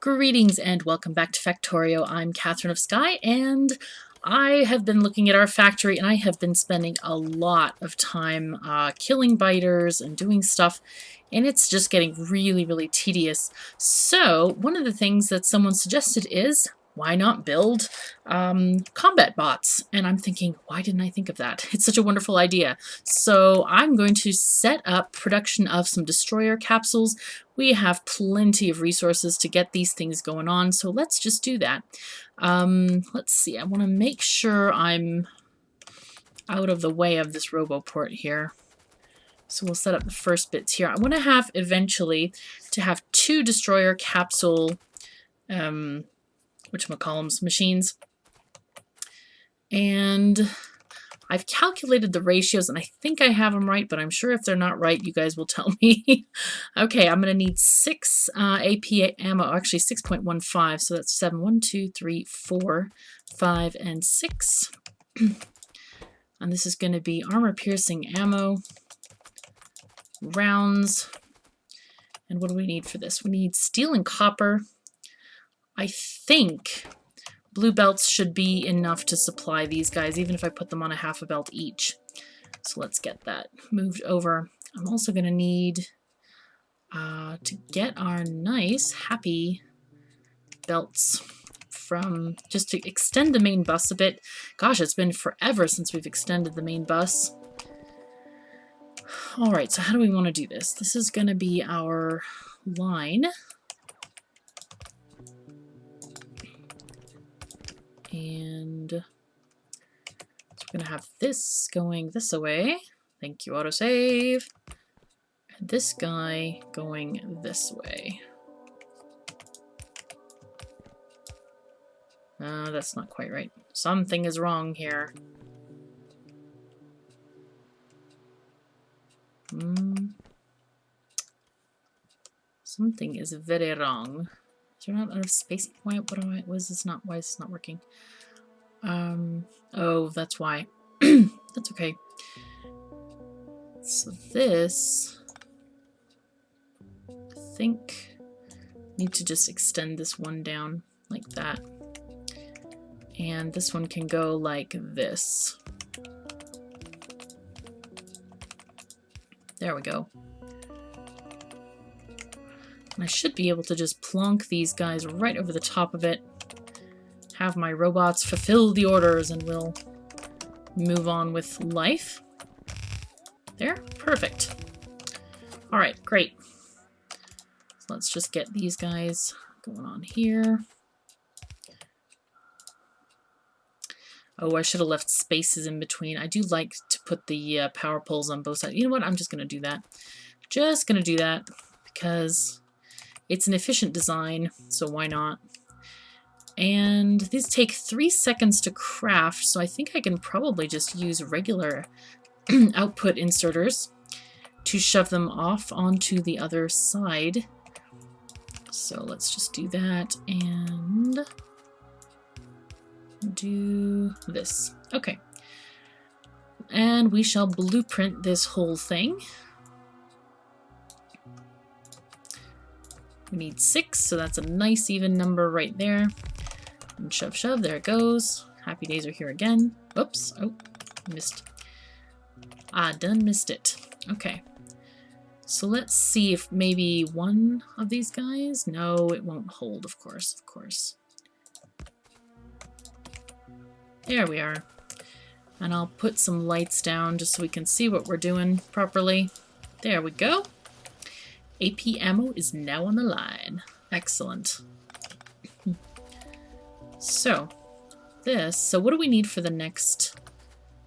Greetings and welcome back to Factorio. I'm KatherineOfSky, and I have been looking at our factory, and I have been spending a lot of time killing biters and doing stuff, and it's just getting really tedious. So one of the things that someone suggested is, why not build combat bots? And I'm thinking, why didn't I think of that? It's such a wonderful idea. So I'm going to set up production of some destroyer capsules. We have plenty of resources to get these things going on, so let's just do that. Let's see, I want to make sure I'm out of the way of this roboport here. So we'll set up the first bits here. I want to have eventually to have 2 destroyer capsule whatchamacallums machines. And I've calculated the ratios, and I think I have them right, but I'm sure if they're not right, you guys will tell me. Okay, I'm going to need 6 AP ammo, actually 6.15, so that's 7. 1, 2, 3, 4, 5, and 6. And this is going to be armor-piercing ammo, rounds, and what do we need for this? We need steel and copper. I think blue belts should be enough to supply these guys, even if I put them on a half a belt each. So let's get that moved over. I'm also going to need to get our nice, happy belts from, just to extend the main bus a bit. Gosh, it's been forever since we've extended the main bus. Alright, so how do we want to do this? This is going to be our line. And so we're going to have this going this way. Thank you, autosave. And this guy going this way. That's not quite right. Something is wrong here. Something is very wrong. Is there not enough space? Why is this not working? Oh, that's why. That's okay. So this, I think, need to just extend this one down like that. And this one can go like this. There we go. And I should be able to just plonk these guys right over the top of it. Have my robots fulfill the orders, and we'll move on with life. There, perfect. Alright, great. So let's just get these guys going on here. Oh, I should have left spaces in between. I do like to put the power poles on both sides. You know what? I'm just going to do that. Just going to do that because it's an efficient design, so why not? And these take 3 seconds to craft, so I think I can probably just use regular output inserters to shove them off onto the other side. So let's just do that and do this. Okay. And we shall blueprint this whole thing. We need 6, so that's a nice even number right there. And shove, there it goes. Happy days are here again. Oops. Oh, missed. Ah, done missed it. Okay. So let's see if maybe one of these guys... No, it won't hold, of course. There we are. And I'll put some lights down just so we can see what we're doing properly. There we go. AP ammo is now on the line. Excellent. So what do we need for the next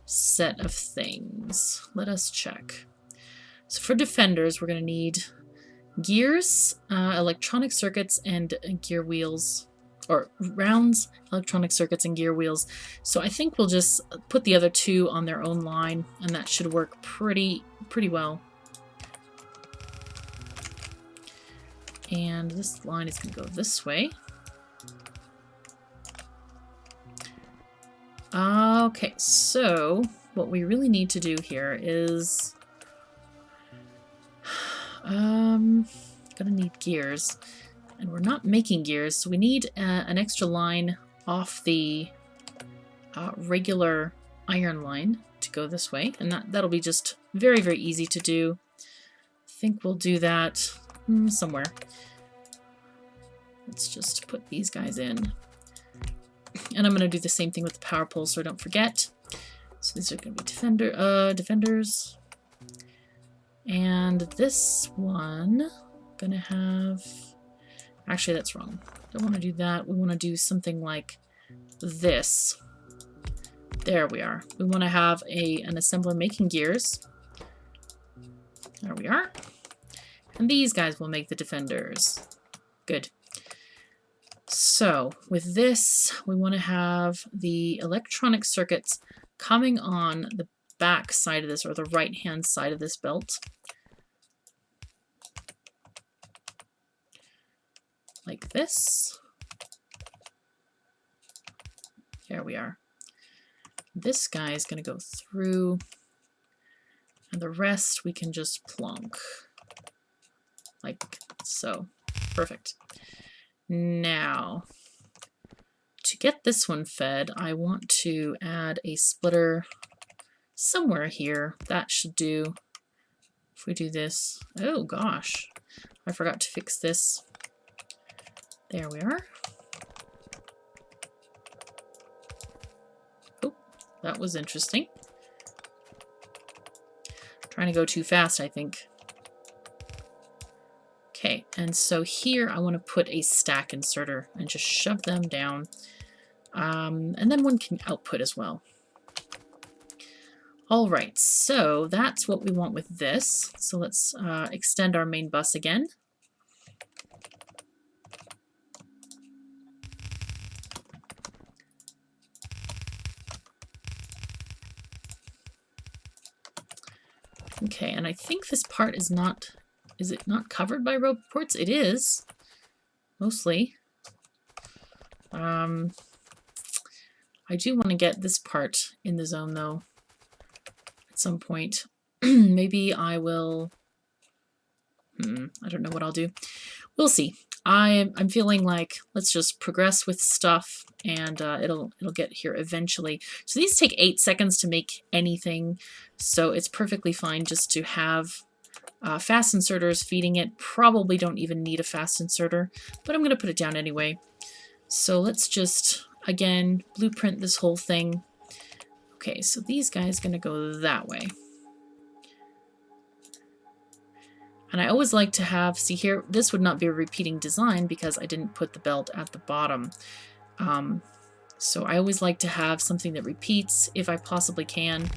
set of things? Let us check. So for defenders, we're going to need gears, electronic circuits, and gear wheels. Or rounds, electronic circuits, and gear wheels. So I think we'll just put the other 2 on their own line, and that should work pretty well. And this line is going to go this way. Okay, so what we really need to do here is gonna need gears. And we're not making gears, so we need an extra line off the regular iron line to go this way, and that'll be just very, very easy to do. I think we'll do that somewhere. Let's just put these guys in. And I'm going to do the same thing with the power poles so I don't forget. So these are going to be defenders. And this one, going to have... Actually, that's wrong. Don't want to do that. We want to do something like this. There we are. We want to have an assembler making gears. There we are. And these guys will make the defenders. Good. So, with this, we want to have the electronic circuits coming on the back side of this, or the right-hand side of this belt. Like this. There we are. This guy is going to go through, and the rest we can just plonk. Like so. Perfect. Now, to get this one fed, I want to add a splitter somewhere here. That should do. If we do this. Oh gosh, I forgot to fix this. There we are. Oh, that was interesting. Trying to go too fast, I think. Okay, and so here I want to put a stack inserter and just shove them down. And then one can output as well. Alright, so that's what we want with this. So let's extend our main bus again. Okay, and I think this part is not... Is it not covered by rope ports? It is. Mostly. I do want to get this part in the zone, though. At some point. Maybe I will... I don't know what I'll do. We'll see. I'm feeling like let's just progress with stuff, and it'll get here eventually. So these take 8 seconds to make anything, so it's perfectly fine just to have fast inserters feeding it. Probably don't even need a fast inserter, but I'm going to put it down anyway. So let's just, again, blueprint this whole thing. Okay, so these guys are going to go that way. And I always like to have, see here, this would not be a repeating design because I didn't put the belt at the bottom. So I always like to have something that repeats if I possibly can.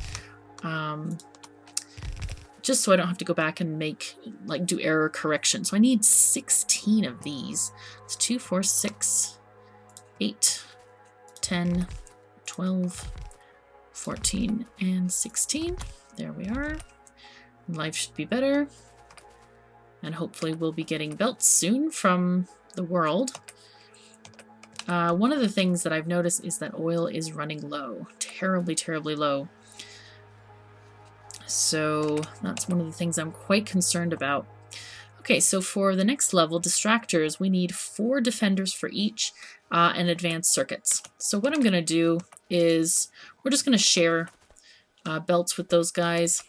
Just so I don't have to go back and do error correction. So I need 16 of these. It's 2, 4, 6, 8, 10, 12, 14, and 16. There we are. Life should be better. And hopefully we'll be getting belts soon from the world. One of the things that I've noticed is that oil is running low. Terribly, terribly low. So that's one of the things I'm quite concerned about. Okay, so for the next level, distractors, we need 4 defenders for each and advanced circuits. So what I'm going to do is we're just going to share belts with those guys.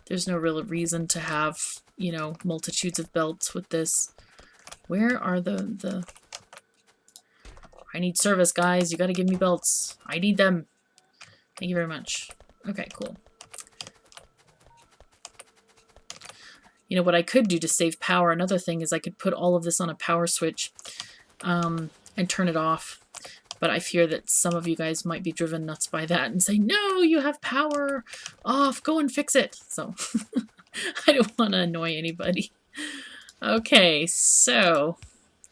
There's no real reason to have, you know, multitudes of belts with this. Where are the... I need service, guys. You gotta give me belts. I need them. Thank you very much. Okay, cool. You know, what I could do to save power, another thing is I could put all of this on a power switch and turn it off. But I fear that some of you guys might be driven nuts by that and say, no, you have power off, go and fix it. So I don't want to annoy anybody. Okay, so,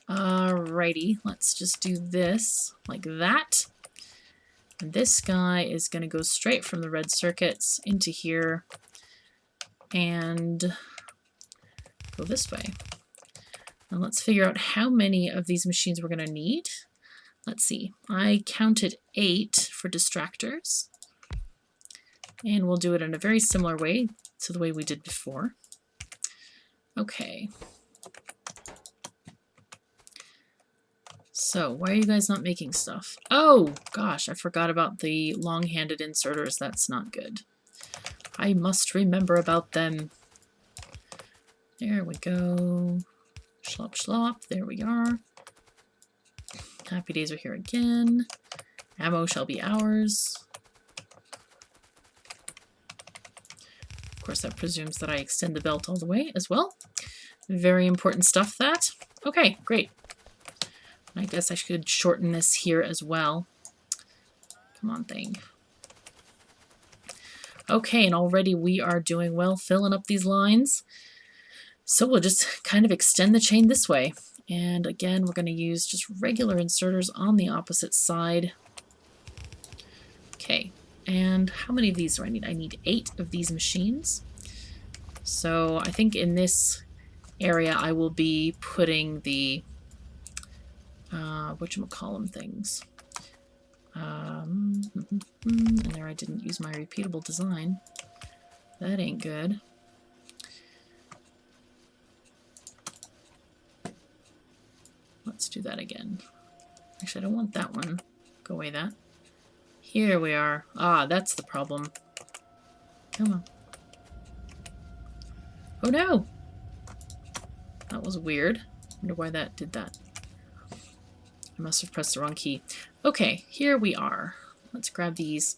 alrighty, let's just do this like that. And this guy is going to go straight from the red circuits into here and go this way. Now let's figure out how many of these machines we're going to need. Let's see, I counted 8 for distractors, and we'll do it in a very similar way to the way we did before. Okay. So, why are you guys not making stuff? Oh, gosh, I forgot about the long-handed inserters. That's not good. I must remember about them. There we go. Slop, slop. There we are. Happy days are here again. Ammo shall be ours. Of course, that presumes that I extend the belt all the way as well. Very important stuff, that. Okay, great. I guess I should shorten this here as well. Come on, thing. Okay, and already we are doing well filling up these lines. So we'll just kind of extend the chain this way. And again, we're going to use just regular inserters on the opposite side. Okay, and how many of these do I need? I need 8 of these machines. So I think in this area I will be putting the whatchamacallem things. And there I didn't use my repeatable design. That ain't good. Let's do that again. Actually, I don't want that one. Go away, that. Here we are. Ah, that's the problem. Come on. Oh no! That was weird. I wonder why that did that. I must have pressed the wrong key. Okay, here we are. Let's grab these.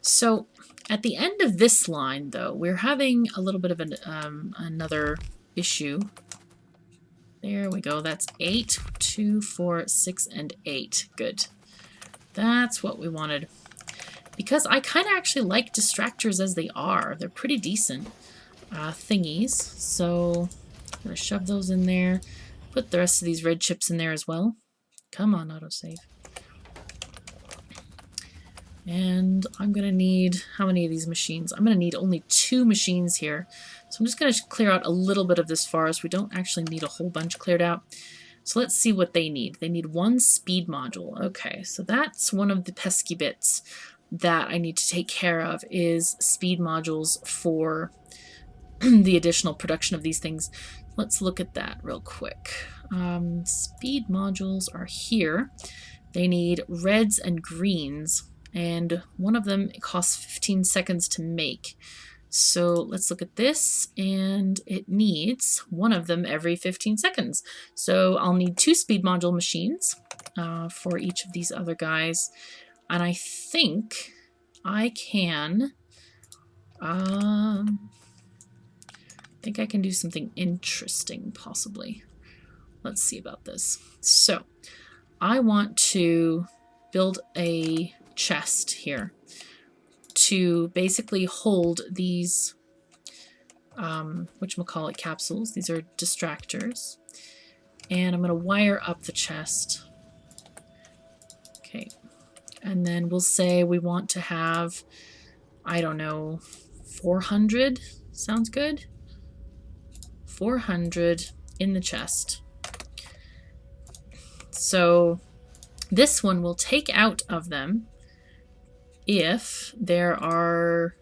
So, at the end of this line, though, we're having a little bit of an, another issue. There we go. That's 8, 2, 4, 6, and 8. Good. That's what we wanted. Because I kind of actually like distractors as they are. They're pretty decent thingies. So, I'm going to shove those in there. Put the rest of these red chips in there as well. Come on, autosave. And I'm going to need, how many of these machines? I'm going to need only 2 machines here. So I'm just going to clear out a little bit of this forest. We don't actually need a whole bunch cleared out. So let's see what they need. They need 1 speed module. Okay, so that's one of the pesky bits that I need to take care of, is speed modules for the additional production of these things. Let's look at that real quick. Speed modules are here. They need reds and greens, and one of them costs 15 seconds to make. So let's look at this, and it needs one of them every 15 seconds. So I'll need 2 speed module machines for each of these other guys, and I think I can do something interesting, possibly. Let's see about this. So, I want to build a chest here to basically hold these, whatchamacallit, capsules. These are distractors. And I'm going to wire up the chest. Okay. And then we'll say we want to have, I don't know, 400. Sounds good? 400 in the chest. So this one will take out of them if there are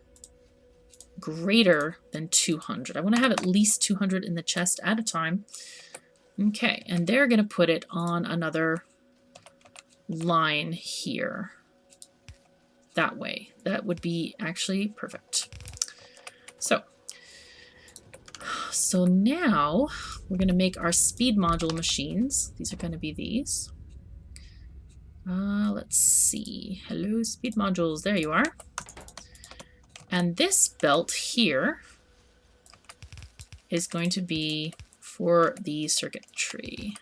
greater than 200. I want to have at least 200 in the chest at a time. Okay, and they're going to put it on another line here. That way. That would be actually perfect. So now we're going to make our speed module machines. These are going to be these. Let's see. Hello, speed modules. There you are. And this belt here is going to be for the circuitry.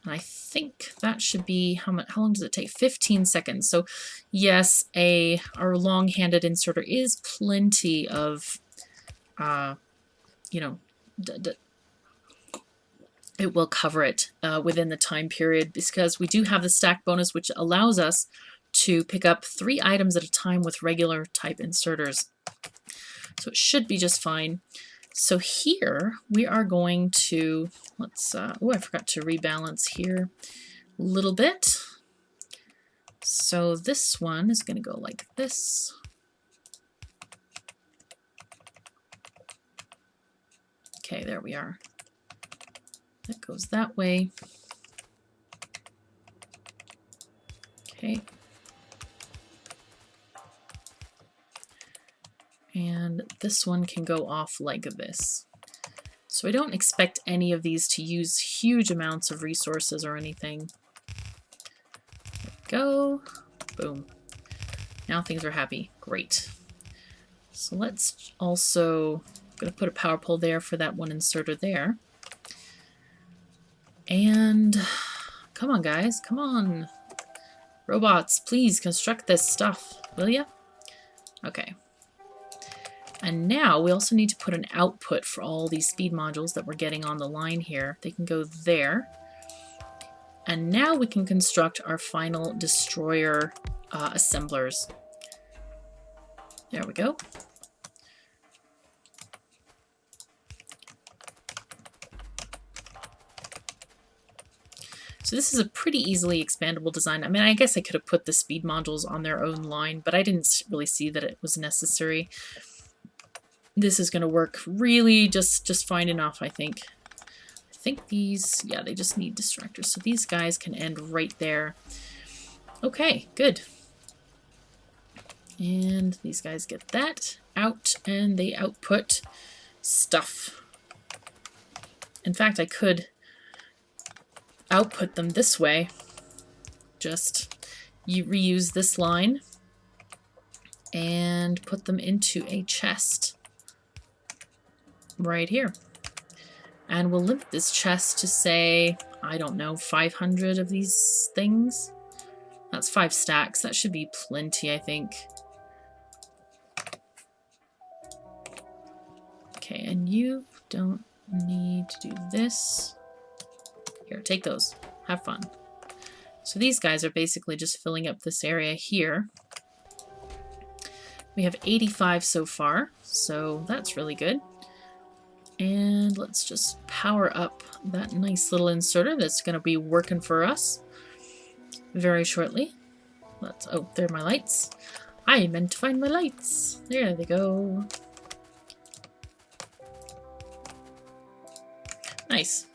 And I think that should be, how long does it take? 15 seconds. So yes, our long-handed inserter is plenty of, you know, it will cover it within the time period, because we do have the stack bonus, which allows us to pick up 3 items at a time with regular type inserters. So it should be just fine. So here we are going to, let's, oh, I forgot to rebalance here a little bit. So this one is going to go like this. Okay, there we are. That goes that way. Okay. And this one can go off like this. So I don't expect any of these to use huge amounts of resources or anything. There we go. Boom. Now things are happy. Great. So let's also, I'm going to put a power pole there for that one inserter there. And come on, guys. Come on. Robots, please construct this stuff, will ya? Okay. And now we also need to put an output for all these speed modules that we're getting on the line here. They can go there. And now we can construct our final destroyer assemblers. There we go. So this is a pretty easily expandable design. I mean, I guess I could have put the speed modules on their own line, but I didn't really see that it was necessary. This is going to work really just fine enough, I think. I think these, yeah, they just need distractors. So these guys can end right there. Okay, good. And these guys get that out, and they output stuff. In fact, I could output them this way. Just you reuse this line and put them into a chest right here. And we'll limit this chest to, say, I don't know, 500 of these things. That's 5 stacks. That should be plenty, I think. Okay, and you don't need to do this. Here, take those. Have fun. So these guys are basically just filling up this area here. We have 85 so far, so that's really good. And let's just power up that nice little inserter that's going to be working for us very shortly. Oh, there are my lights. I meant to find my lights. There they go. Nice.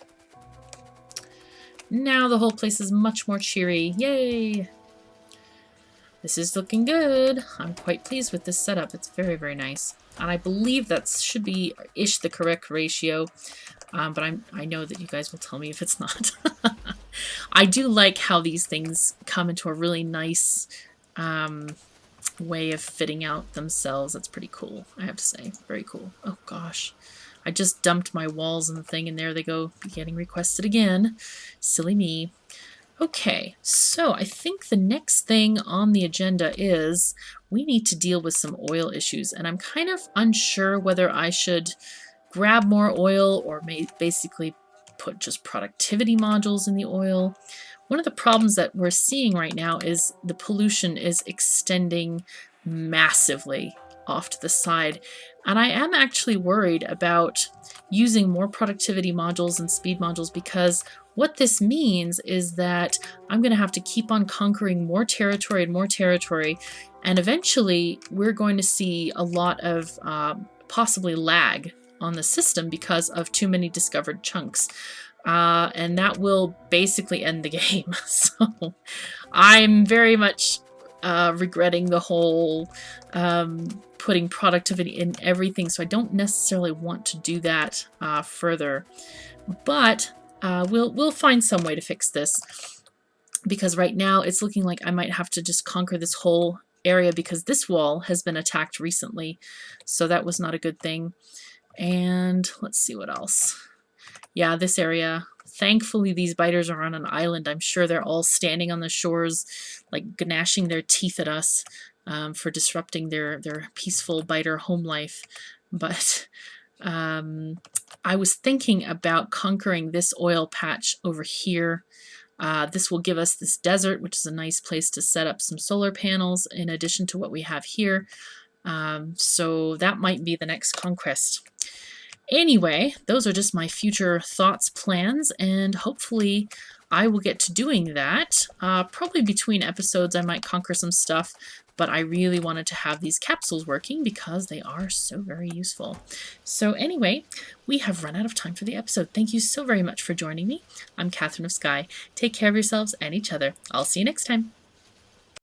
Now the whole place is much more cheery. Yay! This is looking good. I'm quite pleased with this setup. It's very, very nice. And I believe that should be ish the correct ratio. But I know that you guys will tell me if it's not. I do like how these things come into a really nice way of fitting out themselves. That's pretty cool, I have to say. Very cool. Oh gosh. I just dumped my walls in the thing, and there they go, getting requested again. Silly me. Okay, so I think the next thing on the agenda is we need to deal with some oil issues, and I'm kind of unsure whether I should grab more oil or basically put just productivity modules in the oil. One of the problems that we're seeing right now is the pollution is extending massively off to the side, and I am actually worried about using more productivity modules and speed modules, because what this means is that I'm going to have to keep on conquering more territory and more territory, and eventually we're going to see a lot of possibly lag on the system because of too many discovered chunks. And that will basically end the game. So I'm very much regretting the whole putting productivity in everything, so I don't necessarily want to do that further. But we'll find some way to fix this, because right now it's looking like I might have to just conquer this whole area, because this wall has been attacked recently, so that was not a good thing. And let's see what else. Yeah, this area. Thankfully, these biters are on an island. I'm sure they're all standing on the shores, like gnashing their teeth at us for disrupting their peaceful biter home life. But I was thinking about conquering this oil patch over here. This will give us this desert, which is a nice place to set up some solar panels in addition to what we have here. So that might be the next conquest. Anyway, those are just my future thoughts, plans, and hopefully I will get to doing that. Probably between episodes I might conquer some stuff, but I really wanted to have these capsules working because they are so very useful. So anyway, we have run out of time for the episode. Thank you so very much for joining me. I'm KatherineOfSky. Take care of yourselves and each other. I'll see you next time.